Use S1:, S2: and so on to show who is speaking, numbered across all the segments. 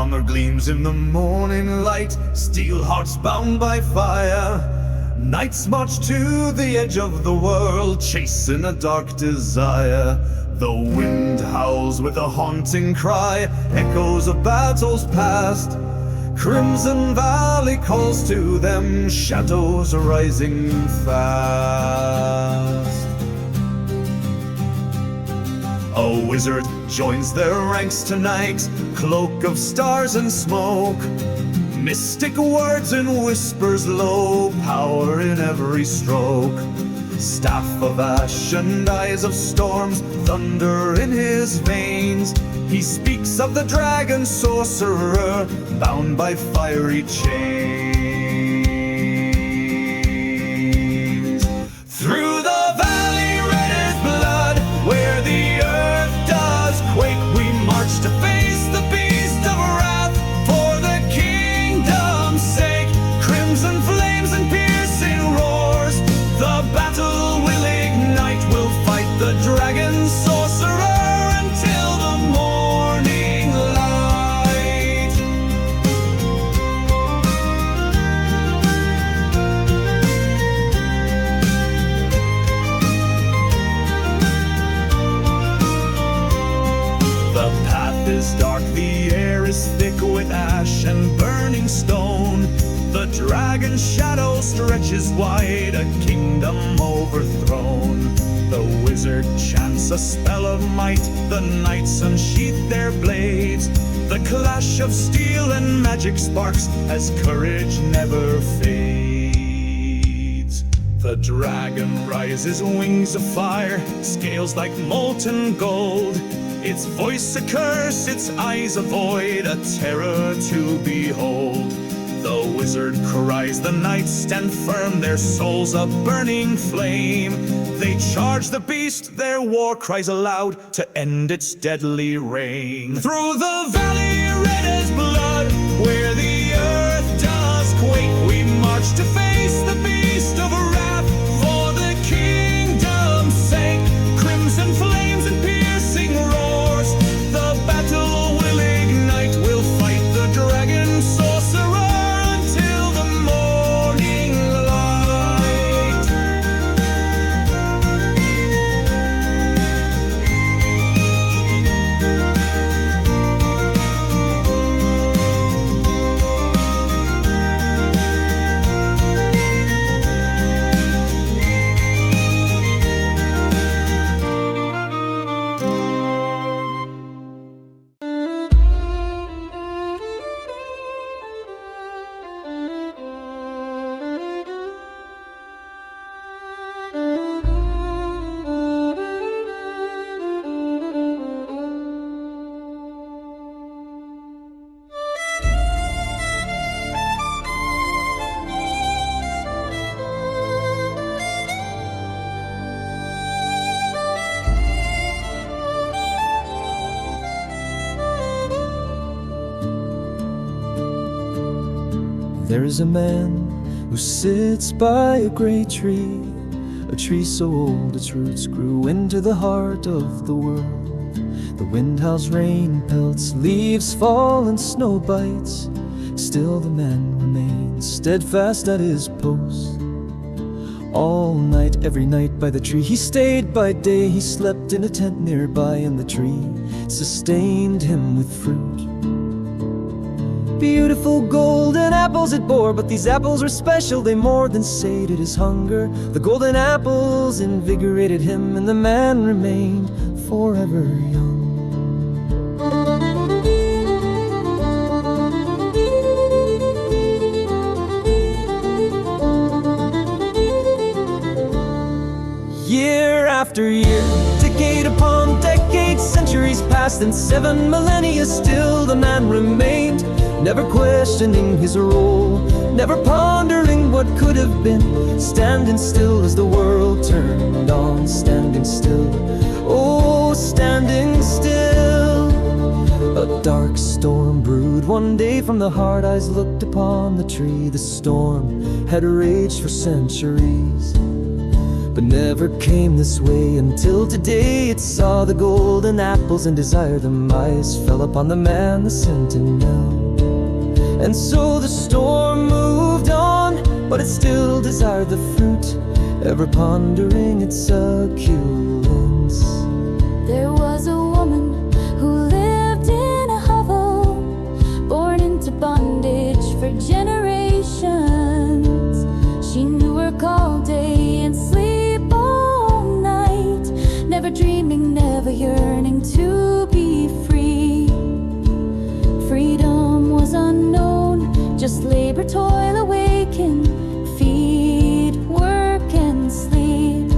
S1: armor gleams in the morning light, steel hearts bound by fire. Knights march to the edge of the world, chasing a dark desire. The wind howls with a haunting cry, echoes of battles past. Crimson Valley calls to them, shadows are rising fast. A wizard joins their ranks tonight, cloak of stars and smoke. Mystic words and whispers low, power in every stroke. Staff of ash and eyes of storms, thunder in his veins. He speaks of the dragon sorcerer, bound by fiery chains. Through the valley red as blood, where the earth does quake, we march to face the beast of wrath. For the kingdom's sake, crimson flames and piercing roars. The battle will ignite, we'll fight the dragon sorcerer until the morning light. The path is dark, the air is thick with ash and burning stone. The dragon's shadow stretches wide, a kingdom overthrown. The wizard chants a spell of might, the knights unsheath their blades. The clash of steel and magic sparks as courage never fades. The dragon rises, wings of fire, scales like molten gold. Its voice a curse, its eyes a void, a terror to behold. The wizard cries, the knights stand firm, their souls a burning flame. They charge the beast, their war cries aloud to end its deadly reign. Through the valley red as blood, where the earth does quake, we march to face the beast of wrath. For the kingdom's sake, crimson flames and piercing roars. The battle will ignite, we'll fight the dragon sorcerer.
S2: There is a man who sits by a great tree, a tree so old its roots grew into the heart of the world. The wind howls, rain pelts, leaves fall and snow bites. Still the man remains steadfast at his post. All night, every night by the tree he stayed. By day he slept in a tent nearby, and the tree sustained him with fruit. Beautiful golden apples it bore, but these apples were special. They more than sated his hunger. The golden apples invigorated him, and the man remained forever young. Year after year, decade upon decade, centuries passed, and 7 millennia still the man remained. Never questioning his role, never pondering what could have been. Standing still as the world turned on, standing still, oh, standing still. A dark storm brewed one day from the hard eyes looked upon the tree. The storm had raged for centuries, but never came this way until today. It saw the golden apples and desired them. Eyes fell upon the man, the sentinel. And so the storm moved on, but it still desired the fruit, ever pondering its succulence.
S3: There was a woman who lived in a hovel, born into bondage for generations. She knew her call day and sleep all night, never dreaming, never yearning to be free. Freedom was unknown, just labor, toil, awaken, feed, work and sleep.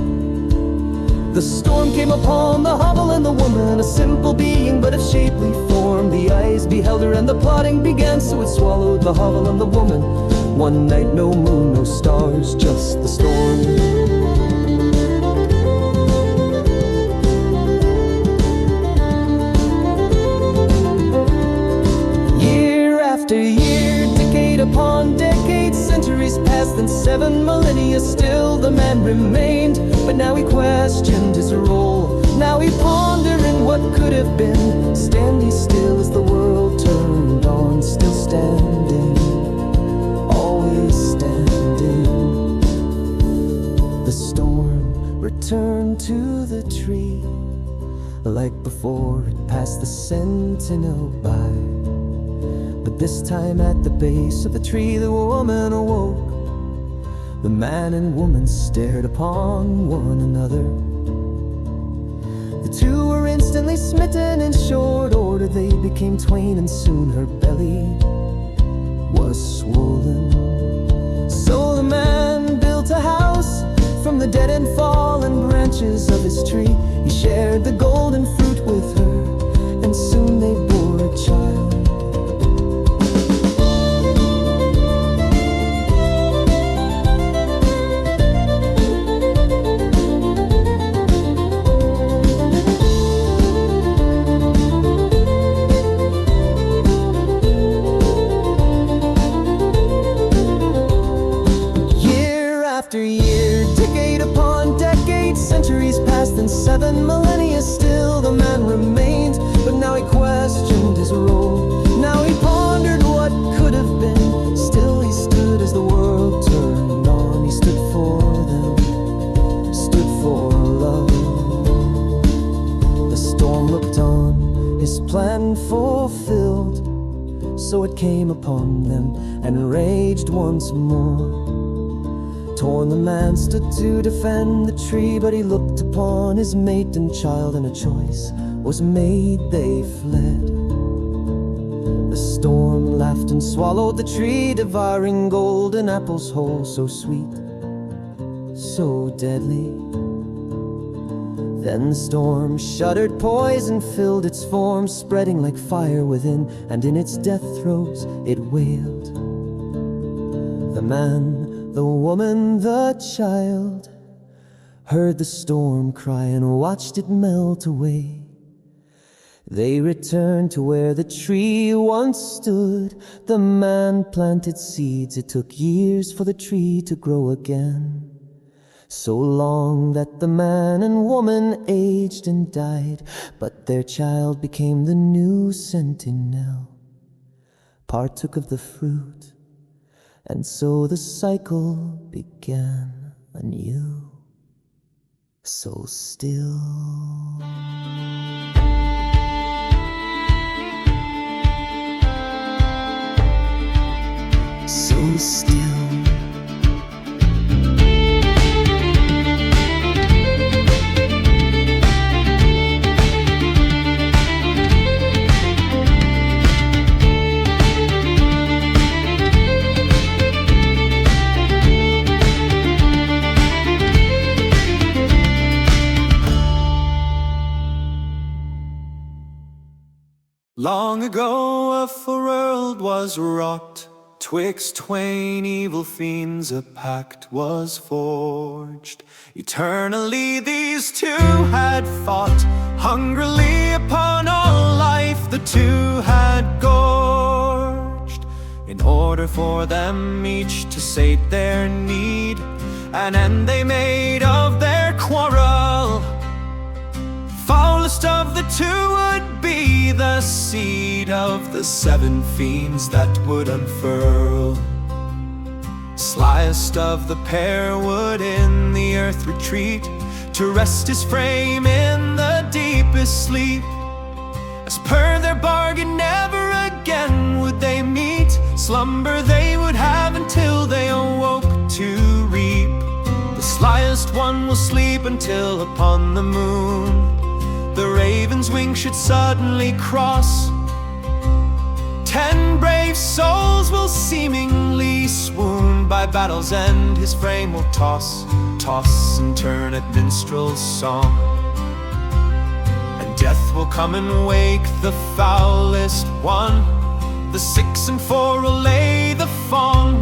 S2: The storm came upon the hovel and the woman, a simple being but of shapely form. The eyes beheld her and the plotting began, so it swallowed the hovel and the woman. One night, no moon, no stars, just the storm. Year after year, decade upon decade, centuries passed and 7 millennia, still the man remained. But now he questioned his role, now he pondering what could have been. Standing still as the world turned on, still standing, always standing. The storm returned to the tree, like before it passed the sentinel by. But this time at the base of the tree the woman awoke. The man and woman stared upon one another. The two were instantly smitten. In short order they became twain, and soon her belly was swollen. So the man built a house from the dead and fallen branches of his tree. He shared the golden fruit with her, and soon they bore a child. After year, decade upon decade, centuries passed and 7 millennia, still the man remained. But now he questioned his role, now he pondered what could have been. Still he stood as the world turned on, he stood for them, stood for love. The storm looked on, his plan fulfilled, so it came upon them and raged once more. Torn the man stood to defend the tree, but he looked upon his mate and child, and a choice was made, they fled. The storm laughed and swallowed the tree, devouring golden apples whole, so sweet, so deadly. Then the storm shuddered, poison filled its form, spreading like fire within, and in its death throes it wailed. The man, the woman, the child, heard the storm cry and watched it melt away. They returned to where the tree once stood. The man planted seeds, it took years for the tree to grow again. So long that the man and woman aged and died, but their child became the new sentinel, partook of the fruit, and so the cycle began anew. So still, so still.
S1: Long ago a world was wrought, twixt twain evil fiends a pact was forged. Eternally these two had fought, hungrily upon all life the two had gorged. In order for them each to sate their need, an end they made of their
S2: quarrel. Foulest of the two would be the seed of the 7 fiends that would unfurl. Slyest of the pair would in the earth retreat, to rest his frame in the deepest sleep. As per their bargain, never again would they meet. Slumber they would have until they awoke to reap. The slyest one will sleep until upon the moon the raven's wing should suddenly cross. 10 brave souls will seemingly swoon. By battle's end his frame will toss, toss and turn at minstrel's song. And death will come and wake the foulest one. The 6 and 4 will lay the fawn.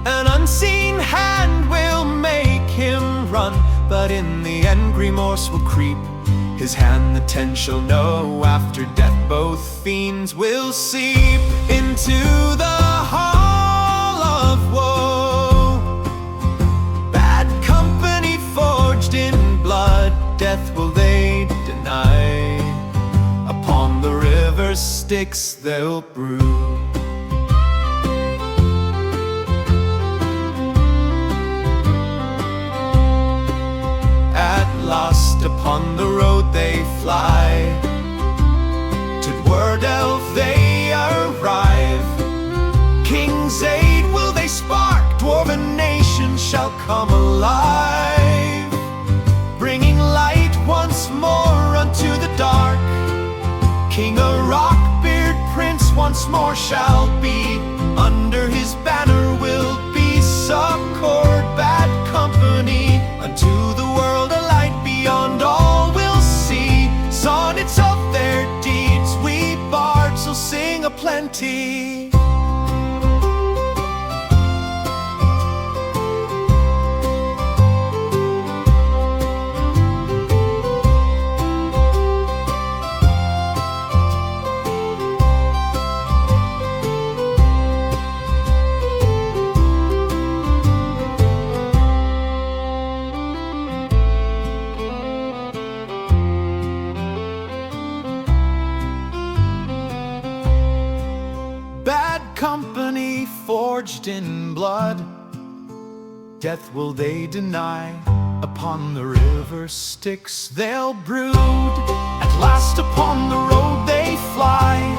S2: An unseen hand will make him run, but in the end remorse will creep his hand. The 10 shall know after death both fiends will seep into the hall of woe. Bad company forged in blood, death will they deny. Upon the river Styx they'll brew. Lost upon the road they fly, to Dwardelf they arrive. King's aid will they spark, dwarven nations shall come alive, bringing light once more unto the dark. King a Rockbeard prince once more shall be, under his banner will be succored bad company. Unto the world a light beyond all we'll see, sonnets of their deeds we bards will sing aplenty. Company forged in blood, death will they deny. Upon the river Styx they'll brood, at last upon the road they fly.